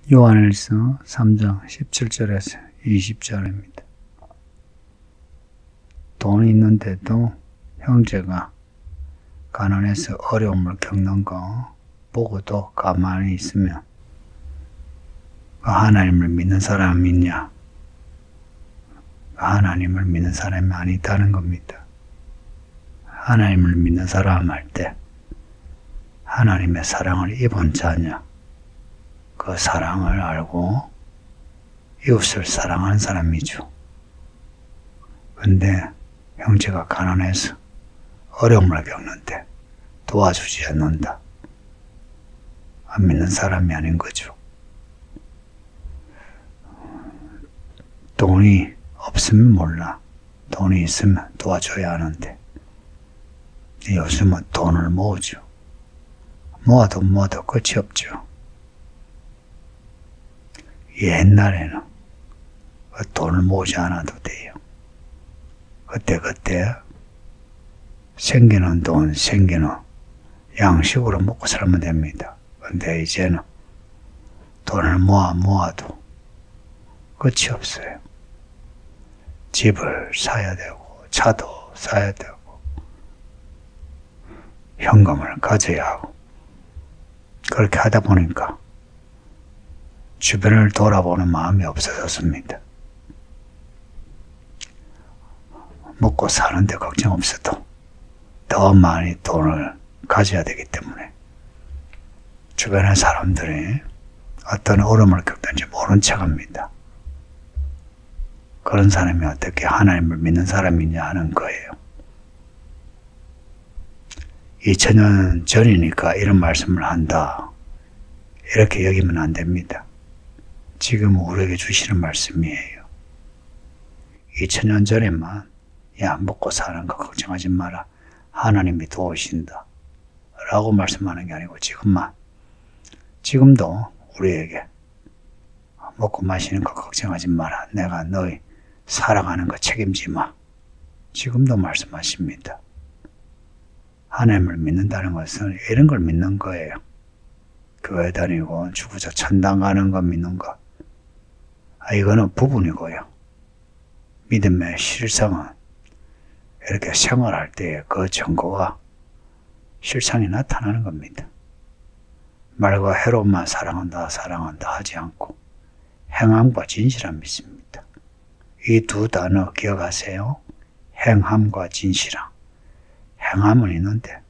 요한일서 3장 17절에서 20절입니다. 돈이 있는데도 형제가 가난해서 어려움을 겪는 거 보고도 가만히 있으면 하나님을 믿는 사람이 있냐? 하나님을 믿는 사람이 아니다는 겁니다. 하나님을 믿는 사람 할 때 하나님의 사랑을 입은 자냐? 그 사랑을 알고 이웃을 사랑하는 사람이죠. 근데 형제가 가난해서 어려움을 겪는데 도와주지 않는다. 안 믿는 사람이 아닌 거죠. 돈이 없으면 몰라. 돈이 있으면 도와줘야 하는데 요즘은 돈을 모으죠. 모아도 끝이 없죠. 옛날에는 돈을 모으지 않아도 돼요. 그때 생기는 돈, 생기는 양식으로 먹고 살면 됩니다. 근데 이제는 돈을 모아도 끝이 없어요. 집을 사야 되고 차도 사야 되고 현금을 가져야 하고 그렇게 하다 보니까 주변을 돌아보는 마음이 없어졌습니다. 먹고 사는데 걱정 없어도 더 많이 돈을 가져야 되기 때문에 주변의 사람들이 어떤 어려움을 겪든지 모른 척합니다. 그런 사람이 어떻게 하나님을 믿는 사람이냐 하는 거예요. 2000년 전이니까 이런 말씀을 한다. 이렇게 여기면 안 됩니다. 지금 우리에게 주시는 말씀이에요. 2000년 전에만 야 먹고 사는 거 걱정하지 마라. 하나님이 도우신다. 라고 말씀하는 게 아니고 지금도 우리에게 먹고 마시는 거 걱정하지 마라. 내가 너희 사랑하는 거 책임지 마. 지금도 말씀하십니다. 하나님을 믿는다는 것은 이런 걸 믿는 거예요. 교회 다니고 주구장 천당 가는 거 믿는 거. 이거는 부분이고요. 믿음의 실상은 이렇게 생활할 때의 그 증거와 실상이 나타나는 겁니다. 말과 해로움만 사랑한다 하지 않고 행함과 진실함 믿습니다. 이 두 단어 기억하세요. 행함과 진실함. 행함은 있는데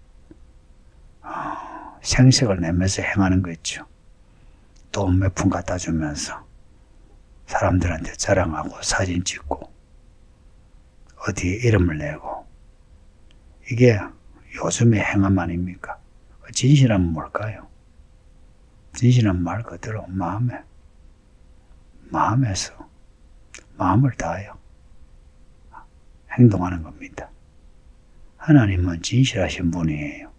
생색을 내면서 행하는 거 있죠. 돈 몇 푼 갖다 주면서 사람들한테 자랑하고 사진 찍고 어디에 이름을 내고 이게 요즘의 행함 아닙니까? 진실함은 뭘까요? 진실한 말 그대로 마음에서 마음을 다하여 행동하는 겁니다. 하나님은 진실하신 분이에요.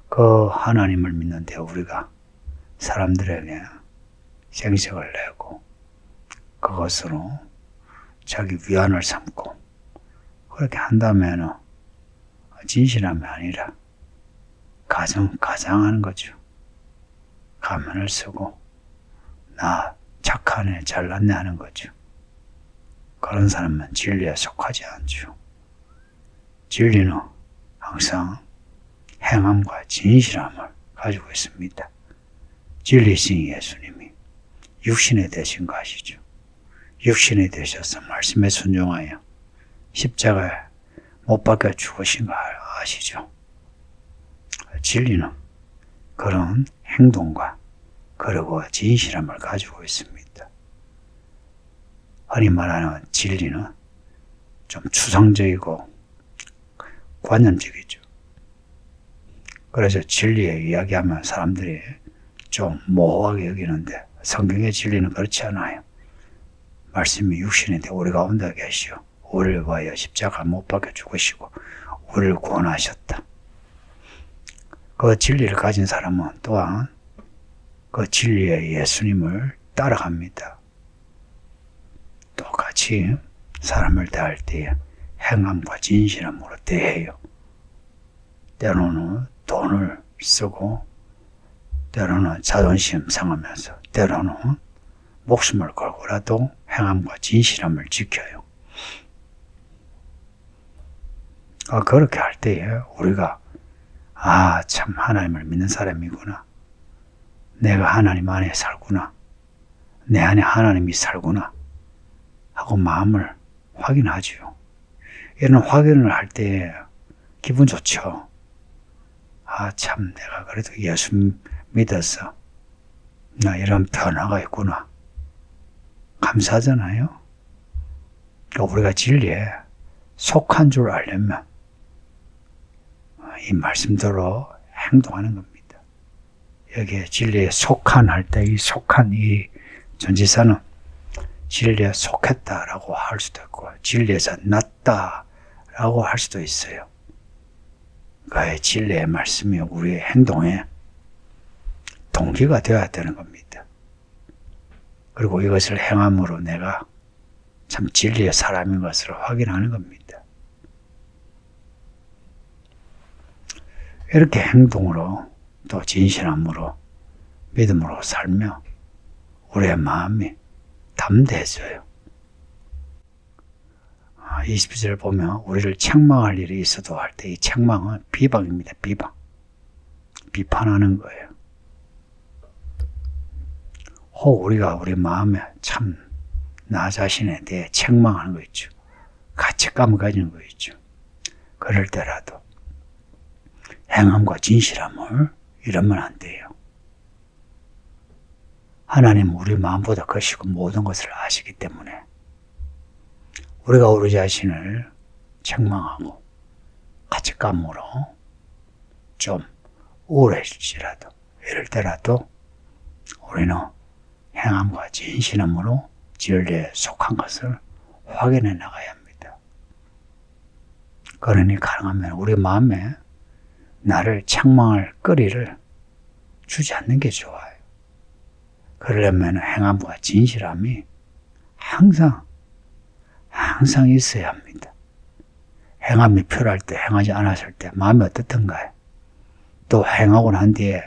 그 하나님을 믿는데 우리가 사람들에게 생색을 내고 그것으로 자기 위안을 삼고 그렇게 한다면 진실함이 아니라 가장하는 거죠. 가면을 쓰고 나 착하네 잘났네 하는 거죠. 그런 사람은 진리에 속하지 않죠. 진리는 항상 행함과 진실함을 가지고 있습니다. 진리신 예수님이 육신이 되신 거 아시죠? 육신이 되셔서 말씀에 순종하여 십자가에 못 박혀 죽으신 거 아시죠? 진리는 그런 행동과 그리고 진실함을 가지고 있습니다. 흔히 말하는 진리는 좀 추상적이고 관념적이죠. 그래서 진리에 이야기하면 사람들이 좀 모호하게 여기는데 성경의 진리는 그렇지 않아요. 말씀이 육신이 돼 우리 가운데 계시오. 우리를 위하여 십자가 못 박혀 죽으시고 우리를 구원하셨다. 그 진리를 가진 사람은 또한 그 진리의 예수님을 따라갑니다. 똑같이 사람을 대할 때에 행함과 진실함으로 대해요. 때로는 돈을 쓰고 때로는 자존심 상하면서 때로는 목숨을 걸고라도 행함과 진실함을 지켜요. 그렇게 할 때에 우리가 참 하나님을 믿는 사람이구나. 내가 하나님 안에 살구나. 내 안에 하나님이 살구나 하고 마음을 확인하죠. 이런 확인을 할 때 기분 좋죠. 참 내가 그래도 예수 믿어서 나 이런 변화가 있구나. 감사하잖아요. 그러니까 우리가 진리에 속한 줄 알려면 이 말씀대로 행동하는 겁니다. 여기에 진리에 속한 할 때 이 속한 이 전치사는 진리에 속했다라고 할 수도 있고 진리에서 났다라고 할 수도 있어요. 그의 진리의 말씀이 우리의 행동에 동기가 되어야 되는 겁니다. 그리고 이것을 행함으로 내가 참 진리의 사람인 것을 확인하는 겁니다. 이렇게 행동으로 또 진실함으로 믿음으로 살며 우리의 마음이 담대해져요. 22절 보면 우리를 책망할 일이 있어도 할 때 이 책망은 비방입니다. 비방. 비판하는 거예요. 혹 우리가 우리 마음에 참 나 자신에 대해 책망하는 거 있죠. 가책감을 가지는 거 있죠. 그럴 때라도 행함과 진실함을 잃으면 안 돼요. 하나님은 우리 마음보다 크시고 모든 것을 아시기 때문에 우리가 우리 자신을 책망하고 가책감으로 좀 우울해질지라도 이럴 때라도 우리는 행함과 진실함으로 진리에 속한 것을 확인해 나가야 합니다. 그러니 가능하면 우리 마음에 나를 책망할 거리를 주지 않는 게 좋아요. 그러려면 행함과 진실함이 항상 있어야 합니다. 행함이 필요할 때 행하지 않았을 때 마음이 어떻던가요? 또 행하고 난 뒤에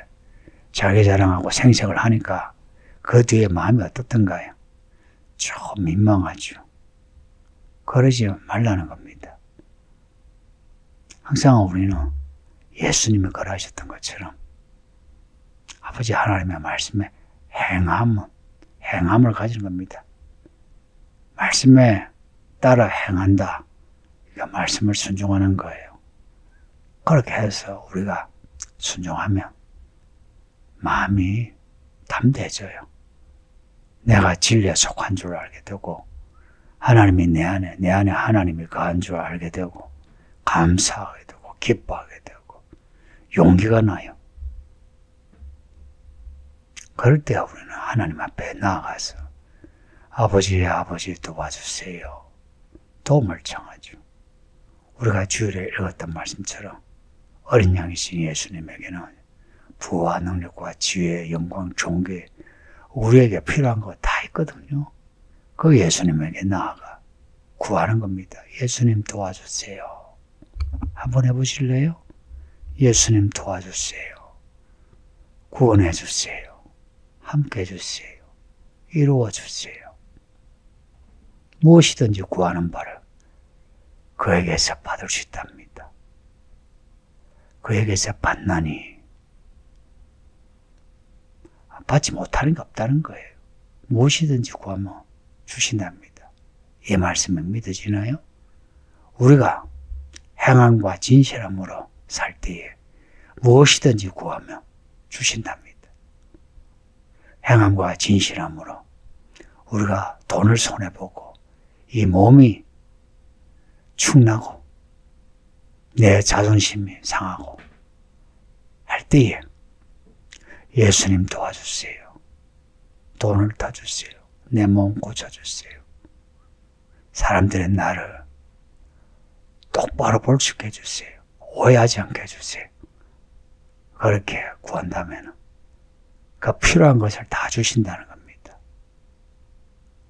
자기 자랑하고 생색을 하니까 그 뒤에 마음이 어떻던가요? 조금 민망하죠. 그러지 말라는 겁니다. 항상 우리는 예수님이 걸어하셨던 것처럼 아버지 하나님의 말씀에 행함을 가지는 겁니다. 말씀에 따라 행한다. 그러니까 말씀을 순종하는 거예요. 그렇게 해서 우리가 순종하면 마음이 담대해져요. 내가 진리에 속한 줄 알게 되고 하나님이 내 안에 하나님이 거한 줄 알게 되고 감사하게 되고 기뻐하게 되고 용기가 나요. 그럴 때 우리는 하나님 앞에 나아가서 아버지 도와주세요. 도움을 청하죠. 우리가 주일에 읽었던 말씀처럼 어린 양이신 예수님에게는 부와 능력과 지혜, 영광, 존귀 우리에게 필요한 거 다 있거든요. 그 예수님에게 나아가 구하는 겁니다. 예수님 도와주세요. 한번 해보실래요? 예수님 도와주세요. 구원해 주세요. 함께 해주세요. 이루어 주세요. 무엇이든지 구하는 바를 그에게서 받을 수 있답니다. 그에게서 받나니 받지 못하는 게 없다는 거예요. 무엇이든지 구하면 주신답니다. 이 말씀은 믿어지나요? 우리가 행함과 진실함으로 살 때에 무엇이든지 구하면 주신답니다. 행함과 진실함으로 우리가 돈을 손해보고 이 몸이 축나고 내 자존심이 상하고 할 때에 예수님 도와주세요. 돈을 타주세요. 내 몸 고쳐주세요. 사람들의 나를 똑바로 볼 수 있게 해주세요. 오해하지 않게 해주세요. 그렇게 구한다면 그 필요한 것을 다 주신다는 겁니다.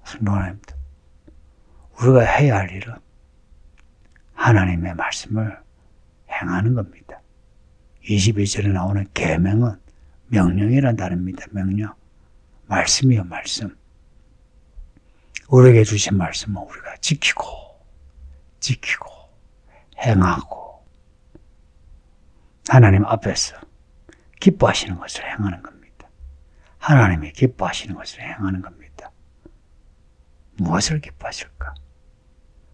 성도님들, 우리가 해야 할 일은 하나님의 말씀을 행하는 겁니다. 22절에 나오는 계명은 명령이란 단어입니다. 명령. 말씀이요, 말씀. 우리에게 주신 말씀은 우리가 지키고 행하고 하나님 앞에서 기뻐하시는 것을 행하는 겁니다. 하나님이 기뻐하시는 것을 행하는 겁니다. 무엇을 기뻐하실까?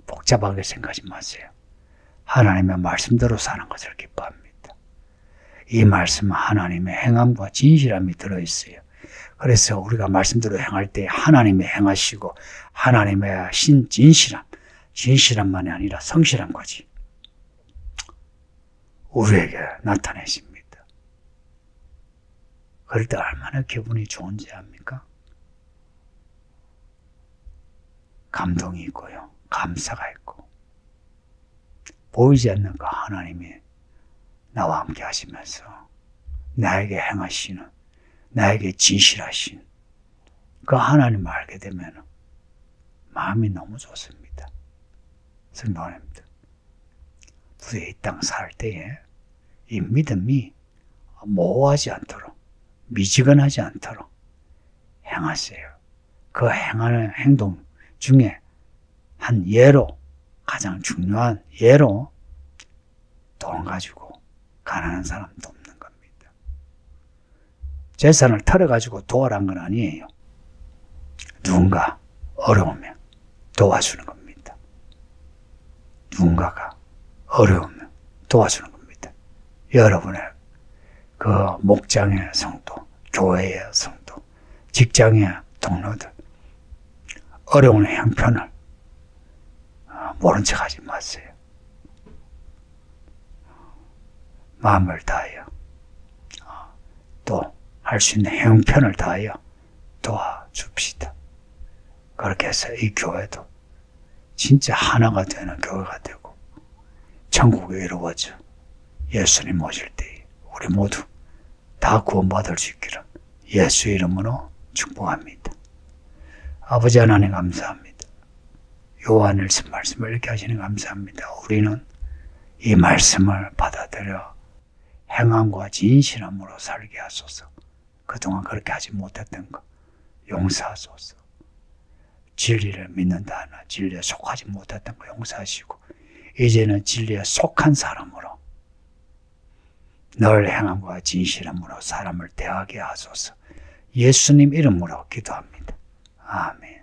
복잡하게 생각하지 마세요. 하나님의 말씀대로 사는 것을 기뻐합니다. 이 말씀은 하나님의 행함과 진실함이 들어있어요. 그래서 우리가 말씀대로 행할 때 하나님이 행하시고 하나님의 진실함만이 아니라 성실함까지 우리에게 나타내십니다. 그럴 때 얼마나 기분이 좋은지 압니까? 감동이 있고요. 감사가 있고 보이지 않는 그 하나님이 나와 함께 하시면서 나에게 행하시는 나에게 진실하신 그 하나님을 알게 되면 마음이 너무 좋습니다. 성도님들, 우리 이 땅 살 때에 이 믿음이 모호하지 않도록 미지근하지 않도록 행하세요. 그 행하는 행동 중에 한 예로 가장 중요한 예로 돈 가지고 가난한 사람 돕는 겁니다. 재산을 털어가지고 도와란 건 아니에요. 누군가 어려우면 도와주는 겁니다. 누군가가 어려우면 도와주는 겁니다. 여러분의 그 목장의 성도, 교회의 성도, 직장의 동료들 어려운 형편을 모른 척 하지 마세요. 마음을 다하여 또 할 수 있는 형편을 다하여 도와줍시다. 그렇게 해서 이 교회도 진짜 하나가 되는 교회가 되고 천국이 이루어져 예수님 오실 때 우리 모두 다 구원받을 수 있기를 예수 이름으로 축복합니다. 아버지 하나님 감사합니다. 요한일서 말씀을 이렇게 하시는 감사합니다. 우리는 이 말씀을 받아들여 행함과 진실함으로 살게 하소서. 그동안 그렇게 하지 못했던 것 용서하소서. 진리를 믿는다 하나 진리에 속하지 못했던 거 용서하시고 이제는 진리에 속한 사람으로 늘 행함과 진실함으로 사람을 대하게 하소서. 예수님 이름으로 기도합니다. 아멘.